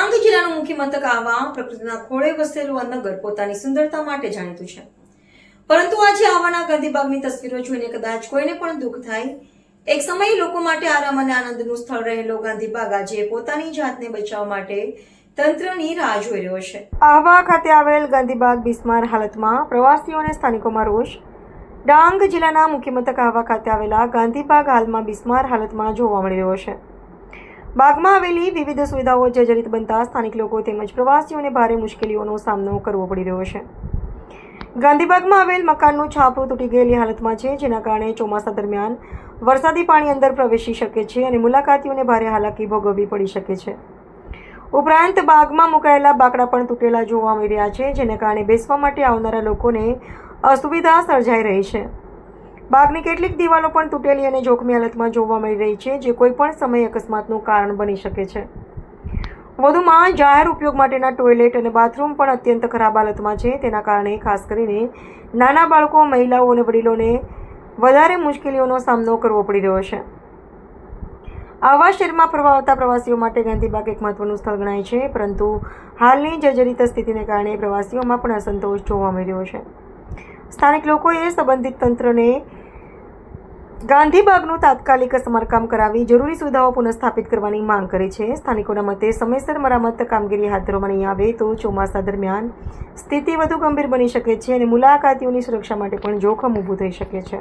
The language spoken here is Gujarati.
ડાંગ જિલ્લાનું મુખ્ય મથક આવા પ્રકૃતિના ખોળે વસેલું આ નગર પોતાની સુંદરતા માટે જાણીતું છે, પરંતુ આજે આવાના ગાંધીબાગની તસવીરો જોઈને કદાચ કોઈને પણ દુઃખ થાય. એક સમયે લોકો માટે આરામ અને આનંદનું સ્થળ રહેલો ગાંધીબાગ આજે પોતાની જાતને બચાવવા માટે તંત્રની રાહ જોઈ રહ્યો છે. આહવા ખાતે આવેલ ગાંધીબાગ બિસ્માર હાલતમાં, પ્રવાસીઓ અને સ્થાનિકોમાં રોષ. ડાંગ જિલ્લાના મુખ્ય મથક આહવા ખાતે આવેલા ગાંધીબાગ હાલમાં બિસ્માર હાલતમાં જોવા મળી રહ્યો છે. બાગમાં આવેલી વિવિધ સુવિધાઓ જર્જરિત બનતા સ્થાનિક લોકો તેમજ પ્રવાસીઓને ભારે મુશ્કેલીઓનો સામનો કરવો પડી રહ્યો છે. ગાંધીબાગમાં આવેલ મકાનનું છાપરું તૂટી ગયેલી હાલતમાં છે, જેના કારણે ચોમાસા દરમિયાન વરસાદી પાણી અંદર પ્રવેશી શકે છે અને મુલાકાતીઓને ભારે હાલાકી ભોગવવી પડી શકે છે. ઉપરાંત બાગમાં મુકાયેલા બાકડા પણ તૂટેલા જોવા મળી રહ્યા છે, જેને કારણે બેસવા માટે આવનારા લોકોને અસુવિધા સર્જાઈ રહી છે. બાગની કેટલીક દિવાલો પણ તૂટેલી અને જોખમી હાલતમાં જોવા મળી રહી છે, જે કોઈ પણ સમયે અકસ્માતનું કારણ બની શકે છે. વધુમાં જાહેર ઉપયોગ માટેના ટોયલેટ અને બાથરૂમ પણ અત્યંત ખરાબ હાલતમાં છે. તેના કારણે ખાસ કરીને નાના બાળકો, મહિલાઓ અને વડીલોને વધારે મુશ્કેલીઓનો સામનો કરવો પડી રહ્યો છે. આવા શહેરમાં ફરવા આવતા પ્રવાસીઓ માટે ગાંધીબાગ એક મહત્વનું સ્થળ ગણાય છે, પરંતુ હાલની જર્જરિત સ્થિતિને કારણે પ્રવાસીઓમાં પણ અસંતોષ જોવા મળી રહ્યો છે. સ્થાનિક લોકોએ સંબંધિત તંત્રને ગાંધીબાગનું તાત્કાલિક સમારકામ કરાવી જરૂરી સુવિધાઓ પુનઃસ્થાપિત કરવાની માંગ કરી છે. સ્થાનિકોના મતે સમયસર મરામત કામગીરી હાથ ધરવામાં નહીં આવે તો ચોમાસા દરમિયાન સ્થિતિ વધુ ગંભીર બની શકે છે અને મુલાકાતીઓની સુરક્ષા માટે પણ જોખમ ઊભું થઈ શકે છે.